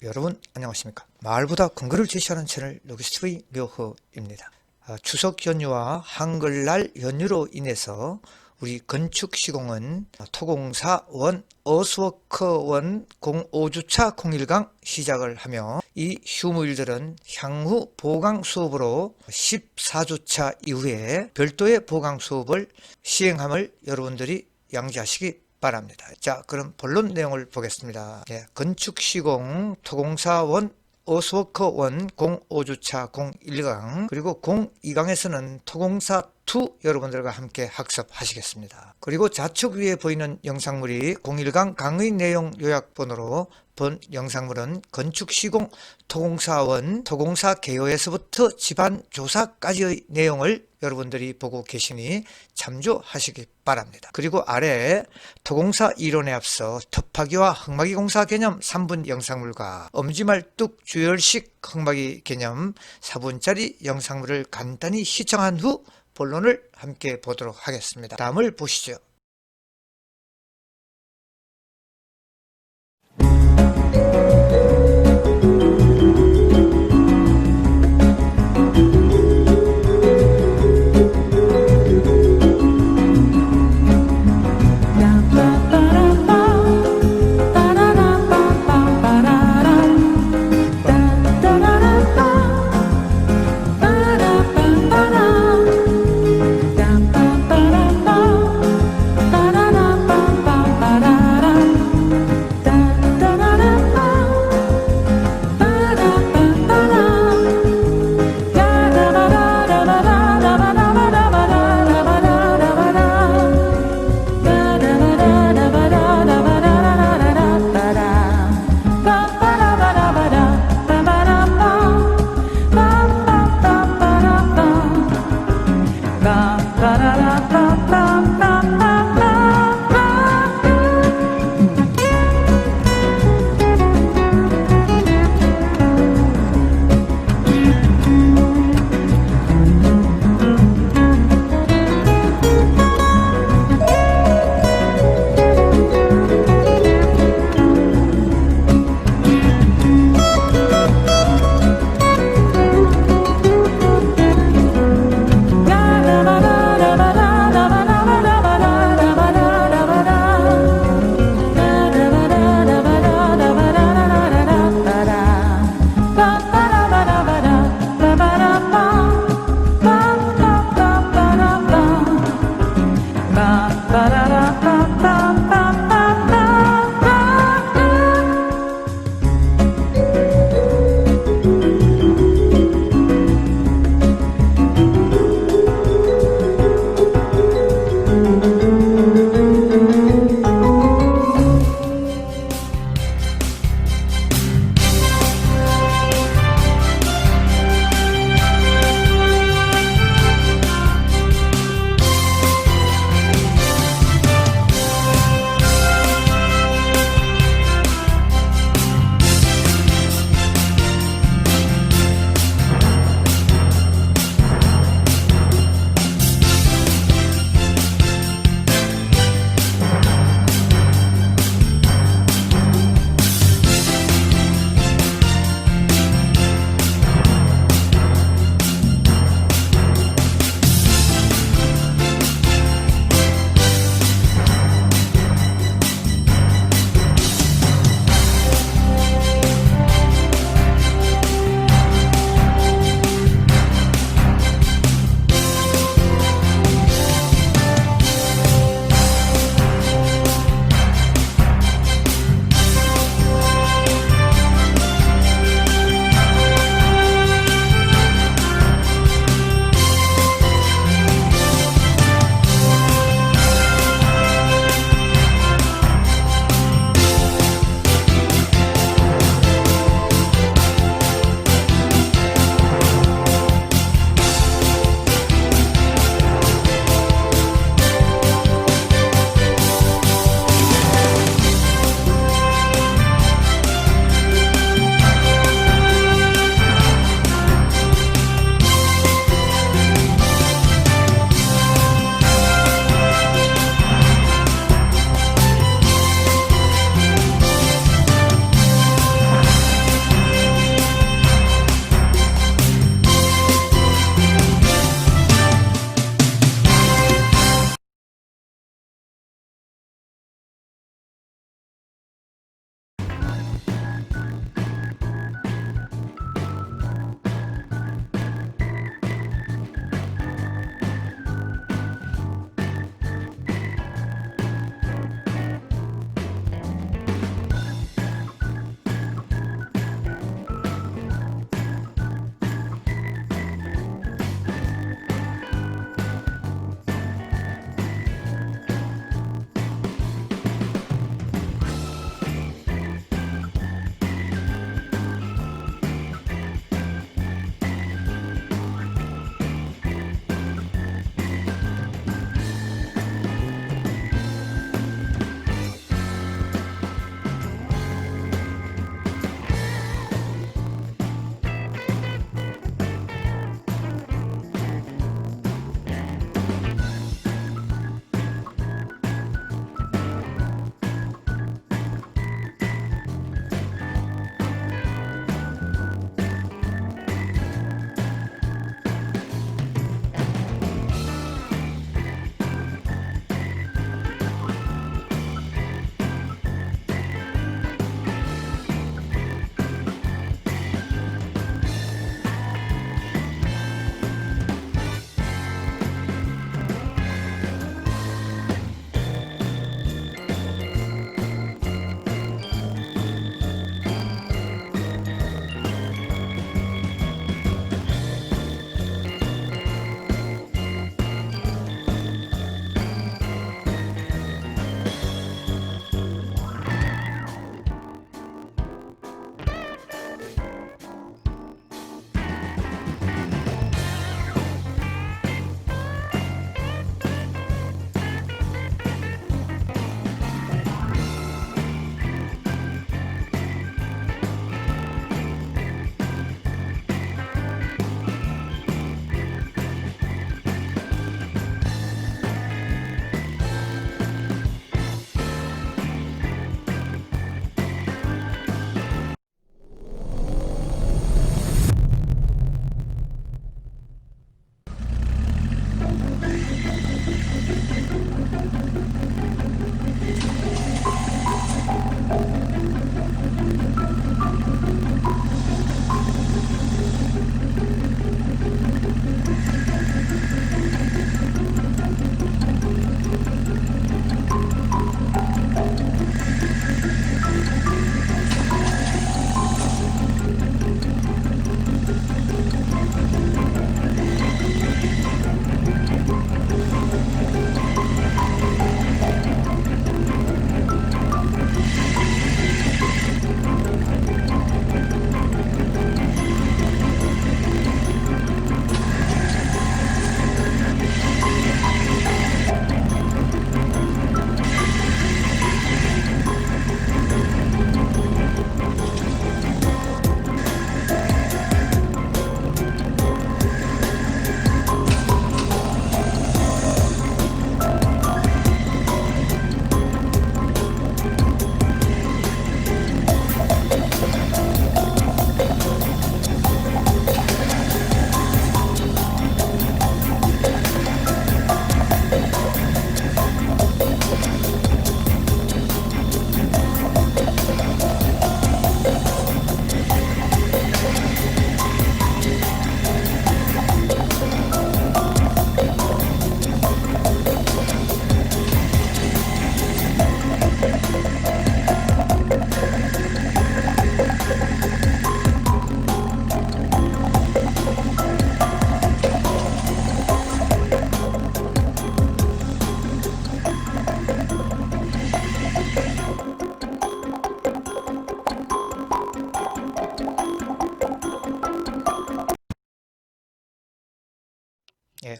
여러분 안녕하십니까. 마을보다 근거를 제시하는 채널 로기스TV 묘허입니다. 추석 연휴와 한글날 연휴로 인해서 우리 건축시공은 토공사 원 어스워커 05주차 01강 시작을 하며 이 휴무일들은 향후 보강 수업으로 14주차 이후에 별도의 보강 수업을 시행함을 여러분들이 양지하시기 바랍니다. 자, 그럼 본론 내용을 보겠습니다. 건축시공 토공사원 어스워커 05주차 01강 그리고 02강에서는 토공사 2 여러분들과 함께 학습하시겠습니다. 그리고 좌측 위에 보이는 영상물이 01강 강의 내용 요약본으로 본 영상물은 건축시공 토공사원 토공사 개요에서부터 집안조사까지의 내용을 여러분들이 보고 계시니 참조하시기 바랍니다. 그리고 아래 토공사 이론에 앞서 덮하기와 흙막이 공사 개념 3분 영상물과 엄지말뚝 주열식 흙막이 개념 4분짜리 영상물을 간단히 시청한 후 본론을 함께 보도록 하겠습니다. 다음을 보시죠.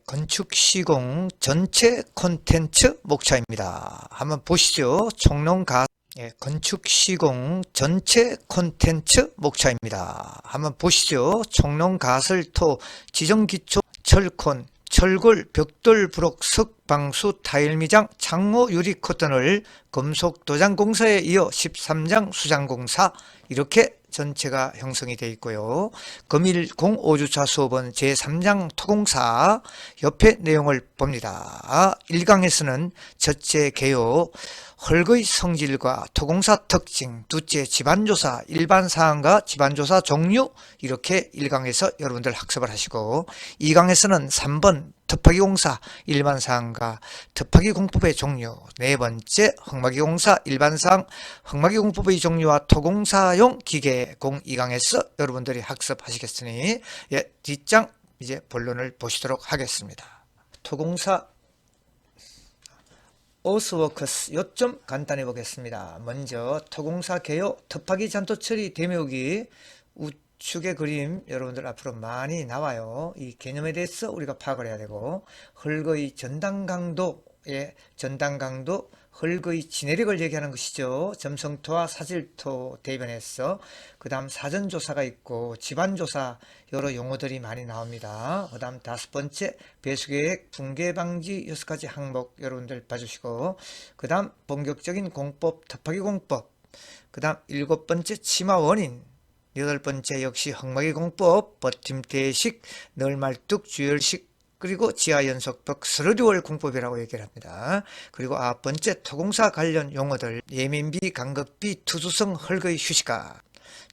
건축 시공 전체 콘텐츠 목차입니다. 한번 보시죠. 총론가 건축 시공 전체 콘텐츠 목차입니다. 한번 보시죠. 총론 가설토 지정기초 철콘 철골 벽돌 부록 석방수 타일 미장 창호 유리 커튼을 금속 도장 공사에 이어 13장 수장 공사 이렇게 전체가 형성이 되어 있고요. 금일 05주차 수업은 제3장 토공사 옆에 내용을 봅니다. 1강에서는 첫째 개요, 헐거의 성질과 토공사 특징, 둘째 집안조사, 일반사항과 집안조사 종류 이렇게 1강에서 여러분들 학습을 하시고 2강에서는 3번 덮하기 공사 일반사항과 덮하기 공법의 종류, 네 번째 흙막이 공사 일반사항 흙막이 공법의 종류와 토공사용 기계 공 2강에서 여러분들이 학습하시겠으니 뒷장 이제 본론을 보시도록 하겠습니다. 토공사 어스워크스 요점 간단히 보겠습니다. 먼저 토공사 개요 덮하기 잔토 처리 대묘기 우측의 그림 여러분들 앞으로 많이 나와요. 이 개념에 대해서 우리가 파악을 해야 되고 흙의 전단 강도 흙의 진해력을 얘기하는 것이죠. 점성토와 사질토 대변해서 그 다음 사전조사가 있고 집안조사 여러 용어들이 많이 나옵니다. 그 다음 5번째 배수계획 붕괴방지 6가지 항목 여러분들 봐주시고 그 다음 본격적인 공법 덮하기 공법 그 다음 7번째 치마 원인 8번째 역시 흙막이 공법 버팀대식 널말뚝 주열식 그리고 지하연속벽 스러리월 공법이라고 얘기를 합니다. 그리고 9번째 토공사 관련 용어들 예민비, 간극비, 투수성, 흙의 휴식가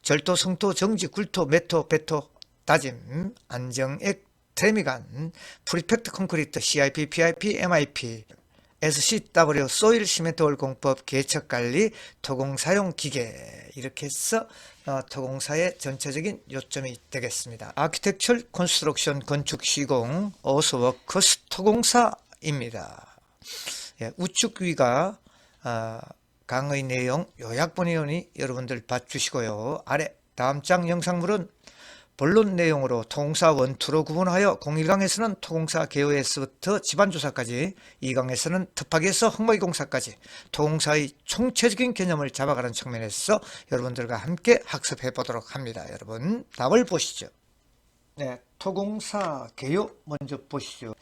절토, 성토, 정지, 굴토, 메토, 배토, 다짐, 안정액, 트레미간, 프리팩트 콘크리트, CIP, PIP, MIP, SCW, 소일 시멘트월 공법, 개척관리, 토공사용 기계 이렇게 해서 토공사의 전체적인 요점이 되겠습니다. 아키텍처 컨스트럭션 건축 시공 어스워크스 토공사입니다. 우측 위가 강의 내용 요약본이오니 여러분들 봐주시고요. 아래 다음 장 영상물은 본론 내용으로 토공사 1, 2로 구분하여 01강에서는 토공사 개요에서부터 집안조사까지 2강에서는 덮하기에서 흙막이 공사까지 토공사의 총체적인 개념을 잡아가는 측면에서 여러분들과 함께 학습해 보도록 합니다. 여러분 답을 보시죠. 토공사 개요 먼저 보시죠.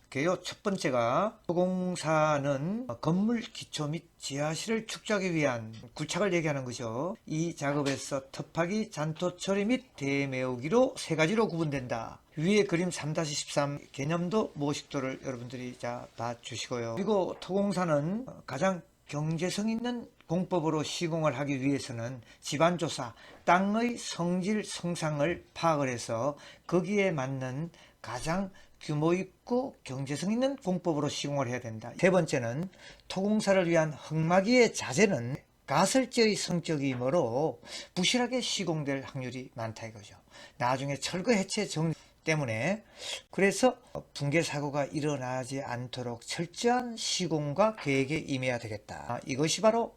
개요 첫 번째가 토공사는 건물 기초 및 지하실을 축적하기 위한 굴착을 얘기하는 것이죠. 이 작업에서 덮하기, 잔토 처리 및 대메우기로 세 가지로 구분된다. 위에 그림 3-13 개념도 모식도를 여러분들이 봐주시고요. 그리고 토공사는 가장 경제성 있는 공법으로 시공을 하기 위해서는 집안조사, 땅의 성질, 성상을 파악을 해서 거기에 맞는 가장 규모 있고 경제성 있는 공법으로 시공을 해야 된다. 세 번째는 토공사를 위한 흙막이의 자재는 가설제의 성격이므로 부실하게 시공될 확률이 많다 이거죠. 나중에 철거 해체 정리 때문에 그래서 붕괴 사고가 일어나지 않도록 철저한 시공과 계획에 임해야 되겠다. 이것이 바로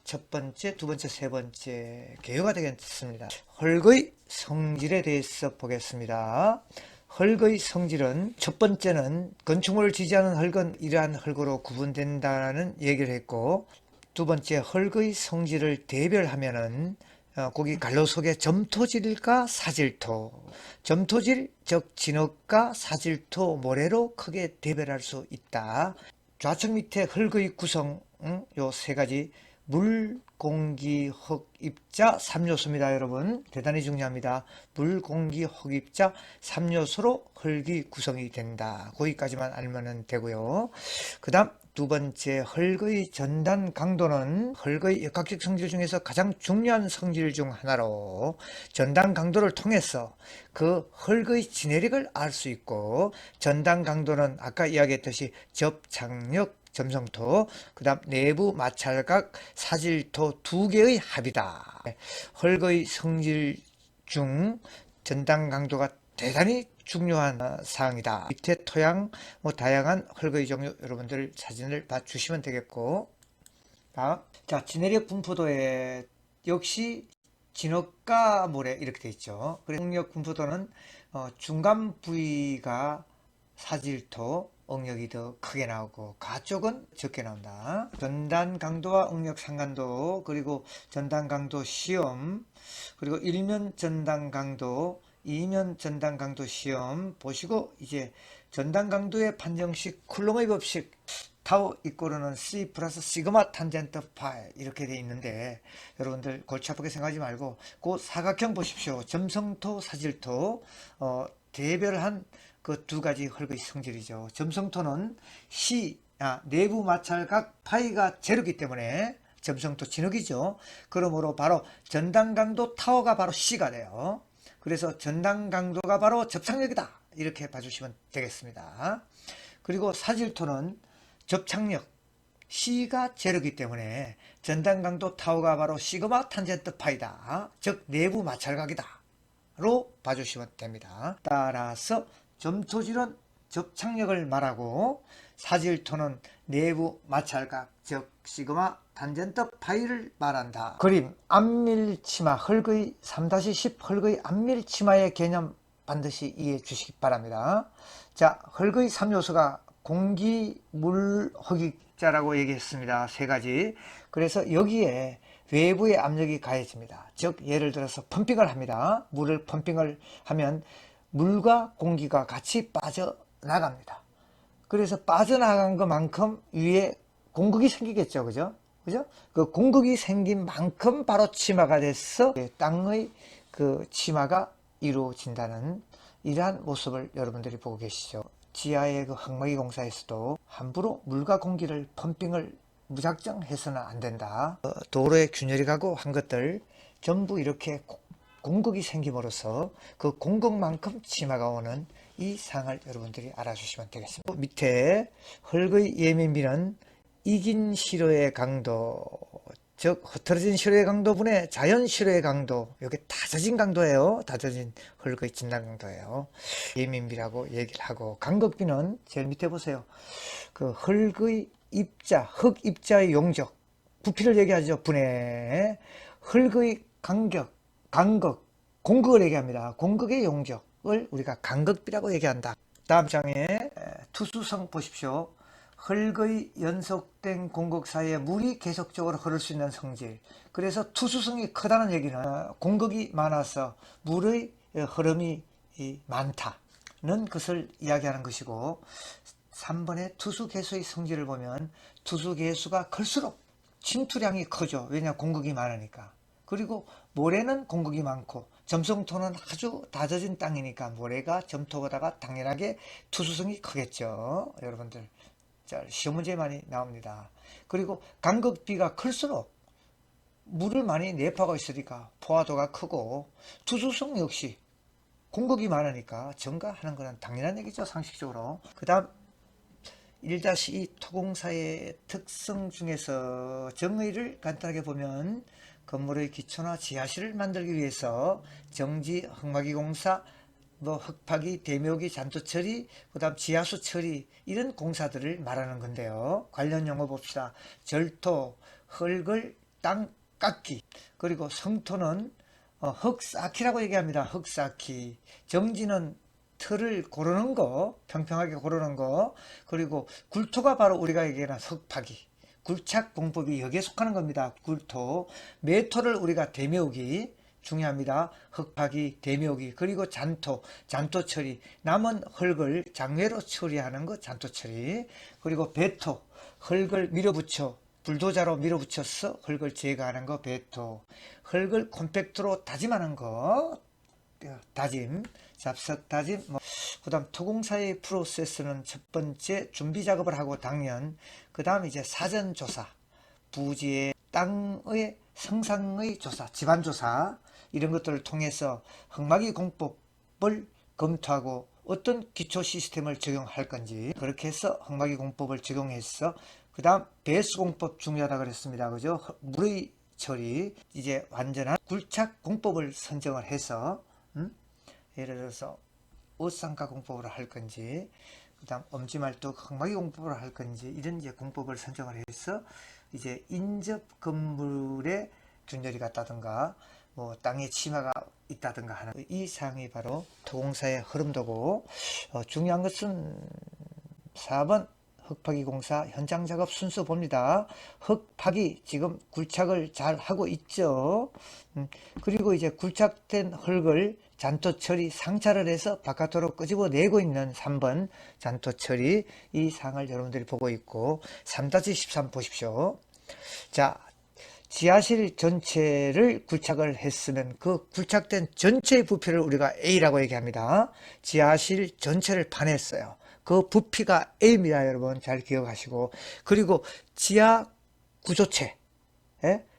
첫 번째, 두 번째, 세 번째 개요가 되겠습니다. 흙의 성질에 대해서 보겠습니다. 흙의 성질은 첫 번째는 건축물을 지지하는 흙은 이러한 흙으로 구분된다는 얘기를 했고 두 번째 흙의 성질을 대별하면은 거기 갈로 속에 점토질과 사질토 점토질 즉 진흙과 사질토 모래로 크게 대별할 수 있다. 좌측 밑에 흙의 구성 요 세 가지 물, 공기, 흙, 입자 3요소입니다. 여러분 대단히 중요합니다. 물, 공기, 흙, 입자 3요소로 흙이 구성이 된다. 거기까지만 알면 되고요. 그 다음 두 번째 흙의 전단 강도는 흙의 역학적 성질 중에서 가장 중요한 성질 중 하나로 전단 강도를 통해서 그 흙의 진해력을 알 수 있고 전단 강도는 아까 이야기했듯이 접착력 점성토, 그 다음 내부 마찰각, 사질토 두 개의 합이다. 흙의 성질 중 전단 강도가 대단히 중요한 사항이다. 밑에 토양, 다양한 흙의 종류 여러분들 사진을 봐주시면 되겠고 자, 진해력 분포도에 역시 진흙과 모래 이렇게 되어 있죠. 그래서 진해력 분포도는 중간 부위가 사질토, 응력이 더 크게 나오고 가쪽은 적게 나온다. 전단 강도와 응력 상간도, 그리고 전단 강도 시험, 그리고 일면 전단 강도, 이면 전단 강도 시험 보시고, 이제 전단 강도의 판정식 쿨롱의 법식 타우 이꼬르는 C 플러스 시그마 탄젠트 파이 이렇게 돼 있는데, 여러분들 골치 아프게 생각하지 말고 그 사각형 보십시오. 점성토, 사질토 대별한 그 두 가지 흙의 성질이죠. 점성토는 내부 마찰각 파이가 제로기 때문에 점성토 진흙이죠. 그러므로 바로 전단 강도 타워가 바로 C가 돼요. 그래서 전단 강도가 바로 접착력이다, 이렇게 봐주시면 되겠습니다. 그리고 사질토는 접착력 C가 제로기 때문에 전단 강도 타워가 바로 시그마 탄젠트 파이다, 즉 내부 마찰각이다 로 봐주시면 됩니다. 따라서 점토질은 접착력을 말하고 사질토는 내부 마찰각, 즉 시그마 탄젠트 파이를 말한다. 그림 안밀치마 흙의 3-10 흙의 안밀치마의 개념 반드시 이해해 주시기 바랍니다. 자, 흙의 3요소가 공기, 물, 흙입자라고 얘기했습니다. 세 가지. 그래서 여기에 외부의 압력이 가해집니다. 즉 예를 들어서 펌핑을 합니다. 물을 펌핑을 하면 물과 공기가 같이 빠져나갑니다. 그래서 빠져나간 것만큼 위에 공극이 생기겠죠. 그죠? 그 공극이 생긴 만큼 바로 치마가 돼서 땅의 그 치마가 이루어진다는 이러한 모습을 여러분들이 보고 계시죠. 지하의 그 흙먹이 공사에서도 함부로 물과 공기를 펌핑을 무작정 해서는 안 된다. 도로에 균열이 가고 한 것들 전부 이렇게 공극이 생김으로써 그 공극만큼 치마가 오는 이 상을 여러분들이 알아주시면 되겠습니다. 밑에 흙의 예민비는 이긴 시로의 강도, 즉 흐트러진 시로의 강도분의 자연 시로의 강도, 이게 다져진 강도예요. 다져진 흙의 진단 강도예요. 예민비라고 얘기를 하고, 간극비는 제일 밑에 보세요. 그 흙의 입자, 흙 입자의 용적, 부피를 얘기하죠. 분해. 흙의 간격, 간극, 공극을 얘기합니다. 공극의 용적을 우리가 간극비라고 얘기한다. 다음 장에 투수성 보십시오. 흙의 연속된 공극 사이에 물이 계속적으로 흐를 수 있는 성질. 그래서 투수성이 크다는 얘기는 공극이 많아서 물의 흐름이 많다는 것을 이야기하는 것이고, 3번의 투수개수의 성질을 보면 투수개수가 클수록 침투량이 크죠. 왜냐, 공극이 많으니까. 그리고 모래는 공극이 많고 점성토는 아주 다져진 땅이니까 모래가 점토보다가 당연하게 투수성이 크겠죠. 여러분들 시험 문제 많이 나옵니다. 그리고 간극비가 클수록 물을 많이 내포하고 있으니까 포화도가 크고, 투수성 역시 공극이 많으니까 증가하는 것은 당연한 얘기죠. 상식적으로. 그 다음 1-2 토공사의 특성 중에서 정의를 간단하게 보면, 건물의 기초나 지하실을 만들기 위해서 정지, 흙막이 공사, 흙파기, 대묘기, 잔토 처리, 그 다음 지하수 처리, 이런 공사들을 말하는 건데요. 관련 용어 봅시다. 절토, 흙을 땅 깎기, 그리고 성토는 흙 쌓기라고 얘기합니다. 흙 쌓기. 정지는 틀을 고르는 거, 평평하게 고르는 거, 그리고 굴토가 바로 우리가 얘기하는 흙파기, 굴착 공법이 여기에 속하는 겁니다. 굴토. 매토를 우리가 대묘기, 중요합니다. 흙파기, 대묘기, 그리고 잔토, 잔토 처리, 남은 흙을 장외로 처리하는 거 잔토 처리, 그리고 배토, 흙을 밀어붙여 불도자로 밀어붙여서 흙을 제거하는 거 배토, 흙을 콤팩트로 다짐하는 거 다짐, 잡석 다짐. 그 다음 토공사의 프로세스는 첫 번째 준비 작업을 하고 당연, 그 다음 이제 사전 조사, 부지의 땅의 성상의 조사, 집안 조사, 이런 것들을 통해서 흙막이 공법을 검토하고 어떤 기초 시스템을 적용할 건지, 그렇게 해서 흙막이 공법을 적용해서 그 다음 배수 공법 중요하다 그랬습니다. 그죠? 물의 처리, 이제 완전한 굴착 공법을 선정을 해서 예를 들어서 옷상가 공법으로 할 건지, 그 다음 엄지말뚝 흙막이 공법으로 할 건지, 이런 이제 공법을 선정을 해서 이제 인접 건물의 균열이 같다든가, 뭐 땅에 침하가 있다든가 하는 이 사항이 바로 토공사의 흐름도고, 중요한 것은 4번 흙파기 공사 현장 작업 순서 봅니다. 흙파기 지금 굴착을 잘 하고 있죠. 그리고 이제 굴착된 흙을 잔토 처리 상차를 해서 바깥으로 끄집어내고 있는 3번 잔토 처리, 이 사항을 여러분들이 보고 있고, 3-13 보십시오. 자, 지하실 전체를 굴착을 했으면 그 굴착된 전체의 부피를 우리가 A라고 얘기합니다. 지하실 전체를 파냈어요. 그 부피가 A입니다. 여러분 잘 기억하시고, 그리고 지하 구조체,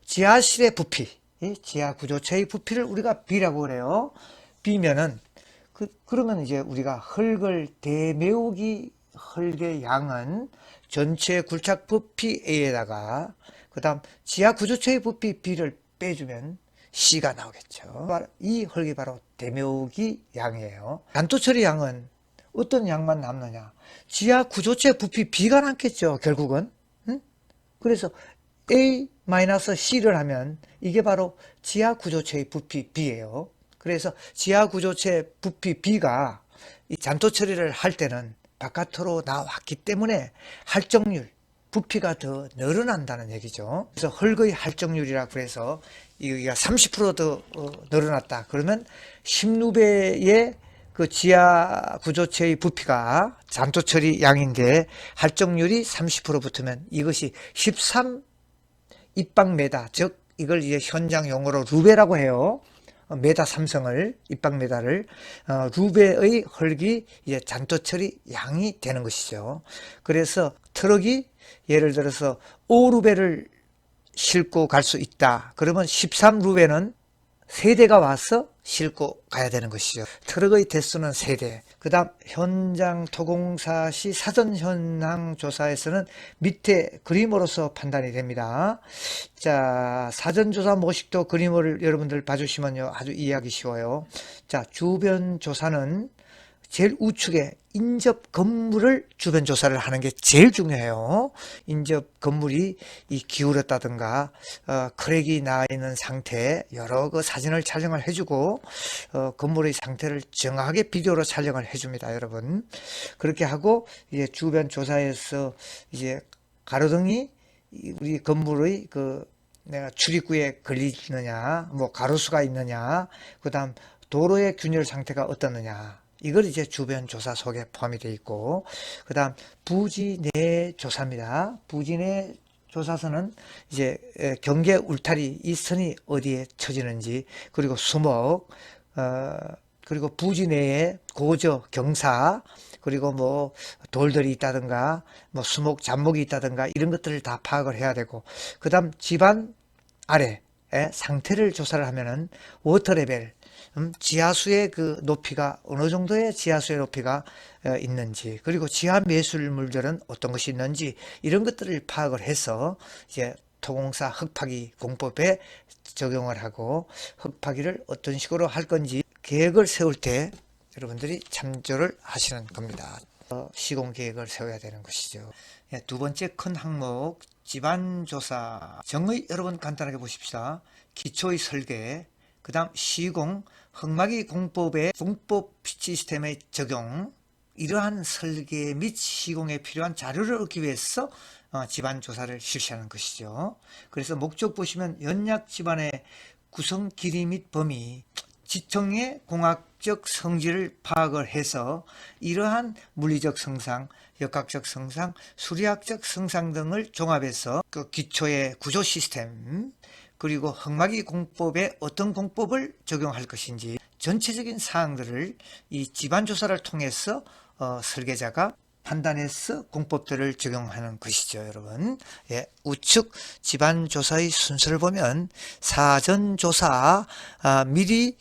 지하실의 부피, 지하 구조체의 부피를 우리가 B라고 그래요. B면은 그러면 이제 우리가 흙을 대메우기 흙의 양은 전체 굴착 부피 A에다가 그 다음 지하 구조체의 부피 B를 빼주면 C가 나오겠죠. 이 흙이 바로 대메우기 양이에요. 잔토 처리 양은 어떤 양만 남느냐? 지하 구조체 부피 B가 남겠죠, 결국은. 응? 그래서 A-C를 하면 이게 바로 지하 구조체의 부피 B예요. 그래서 지하 구조체 부피 B가 이 잔토 처리를 할 때는 바깥으로 나왔기 때문에 할정률, 부피가 더 늘어난다는 얘기죠. 그래서 흙의 할정률이라고 해서 여기가 30%더 늘어났다. 그러면 16배의 그 지하 구조체의 부피가 잔토 처리 양인데 할정률이 30% 붙으면 이것이 13 입방메다, 즉 이걸 이제 현장 용어로 루베라고 해요. 메다 삼성을, 입방메다를, 루베의 흙이 이제 잔토 처리 양이 되는 것이죠. 그래서 트럭이 예를 들어서 5루베를 싣고 갈 수 있다. 그러면 13루베는 3대가 와서 싣고 가야 되는 것이죠. 트럭의 대수는 3대. 그 다음 현장 토공사 시 사전 현황 조사에서는 밑에 그림으로서 판단이 됩니다. 자, 사전 조사 모식도 그림을 여러분들 봐주시면요, 아주 이해하기 쉬워요. 자, 주변 조사는 제일 우측에 인접 건물을 주변 조사를 하는 게 제일 중요해요. 인접 건물이 이 기울었다든가 크랙이 나 있는 상태, 여러 그 사진을 촬영을 해주고 건물의 상태를 정확하게 비디오로 촬영을 해줍니다, 여러분. 그렇게 하고 이제 주변 조사에서 이제 가로등이 우리 건물의 그 내가 출입구에 걸리느냐, 뭐 가로수가 있느냐, 그다음 도로의 균열 상태가 어떻느냐. 이걸 이제 주변 조사 속에 포함이 되어 있고, 그 다음 부지 내 조사입니다. 부지 내 조사서는 이제 경계 울타리 이 선이 어디에 쳐지는지, 그리고 수목, 그리고 부지 내에 고저, 경사, 그리고 뭐 돌들이 있다든가, 뭐 수목, 잡목이 있다든가 이런 것들을 다 파악을 해야 되고, 그 다음 집안 아래 상태를 조사를 하면은 워터 레벨, 지하수의 그 높이가 어느 정도의 지하수의 높이가 있는지, 그리고 지하 매설물들은 어떤 것이 있는지, 이런 것들을 파악을 해서 이제 토공사 흙파기 공법에 적용을 하고 흙파기를 어떤 식으로 할 건지 계획을 세울 때 여러분들이 참조를 하시는 겁니다. 시공 계획을 세워야 되는 것이죠. 두 번째 큰 항목 집안조사 정의, 여러분 간단하게 보십시다. 기초의 설계, 그 다음 시공, 흙막이 공법의 공법 시스템의 적용, 이러한 설계 및 시공에 필요한 자료를 얻기 위해서 집안 조사를 실시하는 것이죠. 그래서 목적 보시면 연약 집안의 구성 길이 및 범위, 지층의 공학적 성질을 파악을 해서 이러한 물리적 성상, 역학적 성상, 수리학적 성상 등을 종합해서 그 기초의 구조 시스템, 그리고 흙막이 공법에 어떤 공법을 적용할 것인지 전체적인 사항들을 이 집안조사를 통해서 설계자가 판단해서 공법들을 적용하는 것이죠, 여러분. 예, 우측 집안조사의 순서를 보면 사전조사, 미리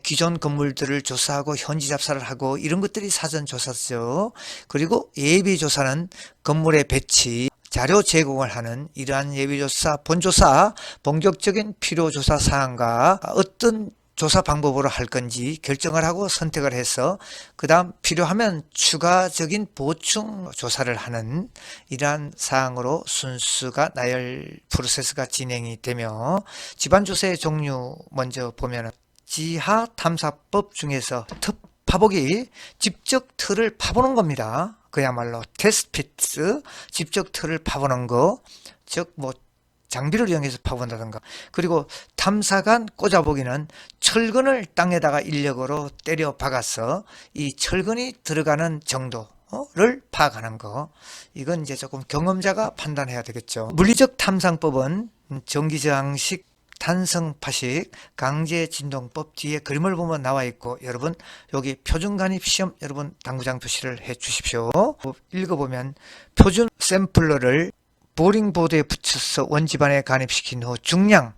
기존 건물들을 조사하고 현지 답사를 하고 이런 것들이 사전조사죠. 그리고 예비조사는 건물의 배치, 자료 제공을 하는 이러한 예비조사, 본조사, 본격적인 필요조사 사항과 어떤 조사 방법으로 할 건지 결정을 하고 선택을 해서 그 다음 필요하면 추가적인 보충 조사를 하는 이러한 사항으로 순수가 나열 프로세스가 진행이 되며, 집안조사의 종류 먼저 보면 지하탐사법 중에서 파보기, 직접 틀을 파보는 겁니다. 그야말로 테스트피트, 직접 틀을 파보는 거, 즉 뭐 장비를 이용해서 파본다든가. 그리고 탐사관 꽂아보기는 철근을 땅에다가 인력으로 때려 박아서 이 철근이 들어가는 정도를 파악하는 거. 이건 이제 조금 경험자가 판단해야 되겠죠. 물리적 탐상법은 전기저항식, 탄성파식, 강제진동법 뒤에 그림을 보면 나와 있고, 여러분 여기 표준간입시험 여러분 당구장 표시를 해 주십시오. 읽어보면 표준 샘플러를 보링보드에 붙여서 원지반에 간입시킨 후 중량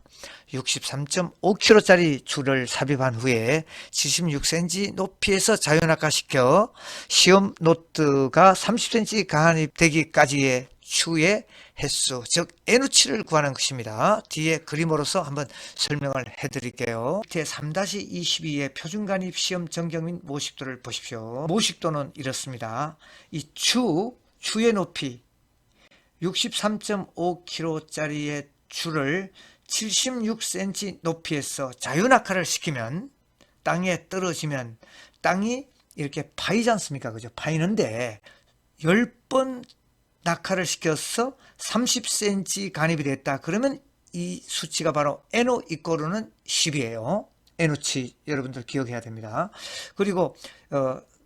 63.5kg짜리 줄을 삽입한 후에 76cm 높이에서 자연낙하시켜 시험 노트가 30cm 간입되기까지의 추의 횟수, 즉 N치를 구하는 것입니다. 뒤에 그림으로서 한번 설명을 해드릴게요. 밑에 3-22의 표준간입 시험 전경 및 모식도를 보십시오. 모식도는 이렇습니다. 이 추의 높이 63.5kg짜리의 줄을 76cm 높이에서 자유낙하를 시키면, 땅에 떨어지면 땅이 이렇게 파이지 않습니까? 그죠? 파이는데 10번 낙하를 시켜서 30cm 간입이 됐다. 그러면 이 수치가 바로 NO 이꼬르는 10이에요. NO치 여러분들 기억해야 됩니다. 그리고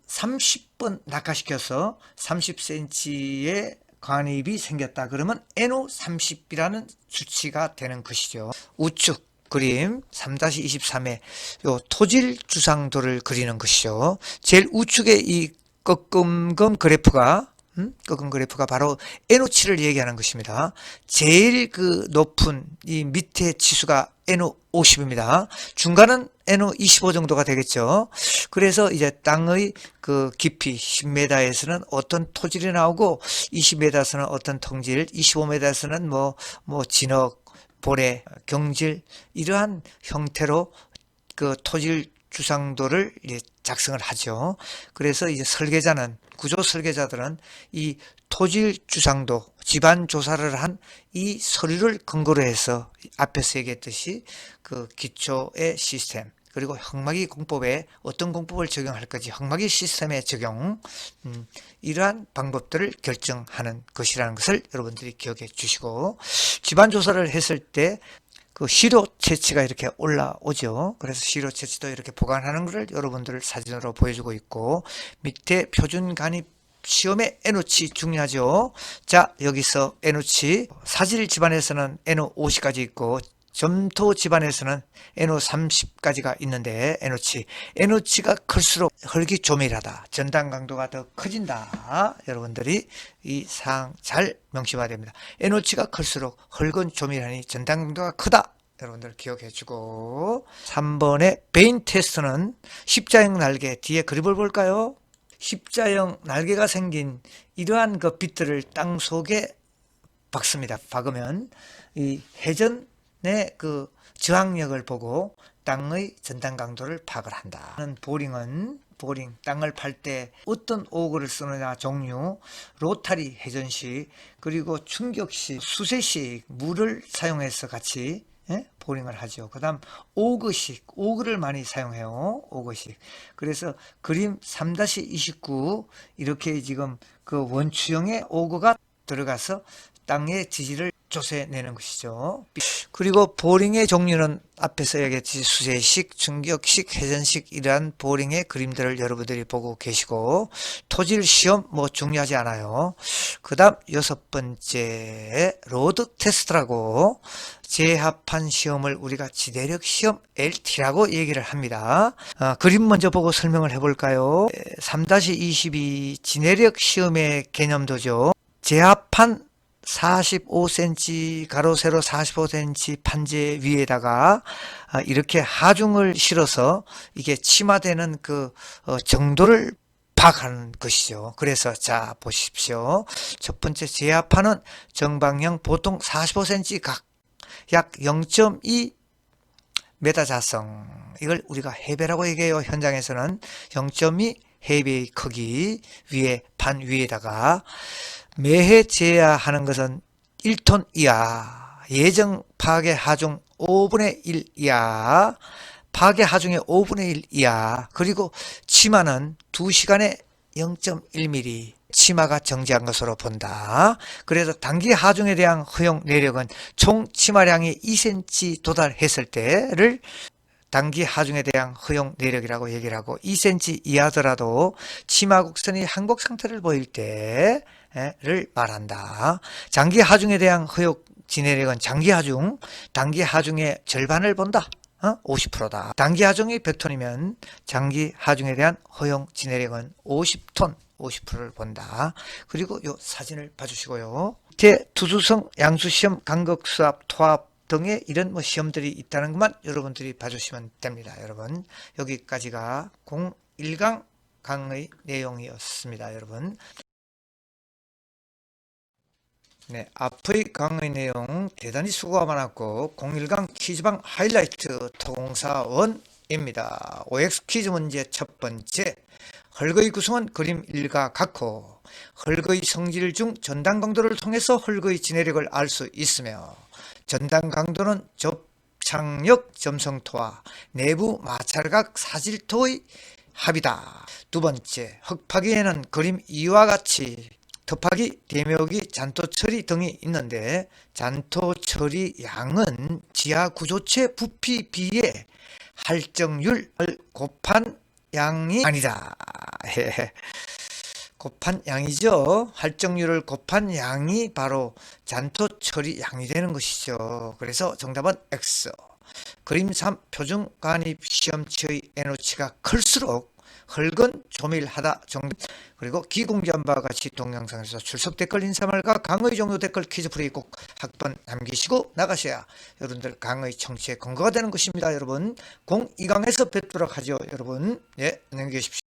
30번 낙하시켜서 30cm의 간입이 생겼다. 그러면 NO30이라는 수치가 되는 것이죠. 우측 그림 3-23의 요 토질 주상도를 그리는 것이죠. 제일 우측에 이 꺾음금 그래프가 바로 NO치를 얘기하는 것입니다. 제일 그 높은 이 밑에 치수가 NO50입니다. 중간은 NO25 정도가 되겠죠. 그래서 이제 땅의 그 깊이 10m에서는 어떤 토질이 나오고, 20m에서는 어떤 통질, 25m에서는 뭐 진흙, 보래, 경질, 이러한 형태로 그 토질 주상도를 작성을 하죠. 그래서 이제 구조 설계자들은 이 토질 주상도, 집안 조사를 한 이 서류를 근거로 해서 앞에서 얘기했듯이 그 기초의 시스템, 그리고 흙막이 공법에 어떤 공법을 적용할 건지 흙막이 시스템의 적용, 이러한 방법들을 결정하는 것이라는 것을 여러분들이 기억해 주시고, 집안 조사를 했을 때 그 시료 채취가 이렇게 올라오죠. 그래서 시료 채취도 이렇게 보관하는 것을 여러분들 사진으로 보여주고 있고, 밑에 표준 간입 시험의 NO치 중요하죠. 자, 여기서 NO치, 사질 집안에서는 NO50까지 있고, 점토 집안에서는 NO30까지가 있는데, NO치가 클수록 흙이 조밀하다, 전단 강도가 더 커진다. 여러분들이 이 사항 잘 명심해야 됩니다. NO치가 클수록 흙은 조밀하니 전단 강도가 크다. 여러분들 기억해주고, 3번의 베인 테스트는 십자형 날개, 뒤에 그림을 볼까요? 십자형 날개가 생긴 이러한 그 빛들을 땅 속에 박습니다. 박으면 이 회전의 그 저항력을 보고 땅의 전단 강도를 파악을 한다. 보링, 땅을 팔 때 어떤 오그를 쓰느냐 종류, 로타리 회전식, 그리고 충격식, 수세식, 물을 사용해서 같이 보링을 하죠. 그 다음 오그를 많이 사용해요. 오그식. 그래서 그림 3-29 이렇게 지금 그 원추형의 오그가 들어가서 땅의 지지를 조사해내는 것이죠. 그리고 보링의 종류는 앞에서 얘기했듯이 수세식, 충격식, 회전식, 이러한 보링의 그림들을 여러분들이 보고 계시고, 토질 시험 뭐 중요하지 않아요. 그 다음 6번째 로드 테스트라고, 재합판 시험을 우리가 지대력 시험 LT라고 얘기를 합니다. 그림 먼저 보고 설명을 해볼까요? 3-22 지내력 시험의 개념도죠. 재합판 45cm 가로 세로 45cm 판재 위에다가 이렇게 하중을 실어서 이게 치마되는 그 정도를 파악하는 것이죠. 그래서 자 보십시오. 첫 번째 재합판은 정방형 보통 45cm 각 약 0.2m 자성, 이걸 우리가 해배라고 얘기해요. 현장에서는 0.2 해배의 크기 위에 반 위에다가 매해 제하하는 것은 1톤 이하, 예정 파괴 하중 5분의 1 이하, 파괴 하중의 5분의 1 이하, 그리고 치마는 2시간에 0.1mm 치마가 정지한 것으로 본다. 그래서 단기 하중에 대한 허용 내력은 총 치마량이 2cm 도달했을 때를 단기 하중에 대한 허용 내력이라고 얘기를 하고, 2cm 이하더라도 치마 곡선이 항복 상태를 보일 때를 말한다. 장기 하중에 대한 허용 지내력은 장기 하중, 단기 하중의 절반을 본다. 50%다. 단기 하중이 100톤이면 장기 하중에 대한 허용 지내력은 50톤, 50%를 본다. 그리고 요 사진을 봐주시고요. 밑에 투수성, 양수시험, 간극수압, 토합 등의 이런 시험들이 있다는 것만 여러분들이 봐주시면 됩니다. 여러분, 여기까지가 01강 강의 내용이었습니다. 여러분. 네, 앞의 강의 내용 대단히 수고가 많았고 01강 퀴즈방 하이라이트 토공사1입니다. OX 퀴즈 문제 첫 번째, 헐거의 구성은 그림 1과 같고 헐거의 성질 중 전단 강도를 통해서 헐거의 진해력을 알 수 있으며 전단 강도는 접착력 점성토와 내부 마찰각 사질토의 합이다. 두 번째, 흙파기에는 그림 2와 같이 덮하기, 대묘기, 잔토 처리 등이 있는데 잔토 처리 양은 지하 구조체 부피 비에 할정률을 곱한 양이 아니다. 곱한 양이죠. 할정률을 곱한 양이 바로 잔토 처리 양이 되는 것이죠. 그래서 정답은 X. 그림 3, 표준 간입 시험치의 NO치가 클수록 흙은 조밀하다 정답. 그리고 기공지한 바와 같이 동영상에서 출석 댓글 인사말과 강의 종료 댓글 퀴즈 프레이 꼭 학번 남기시고 나가셔야 여러분들 강의 청취에 근거가 되는 것입니다. 여러분 02강에서 뵙도록 하죠. 여러분, 예, 안녕히 계십시오.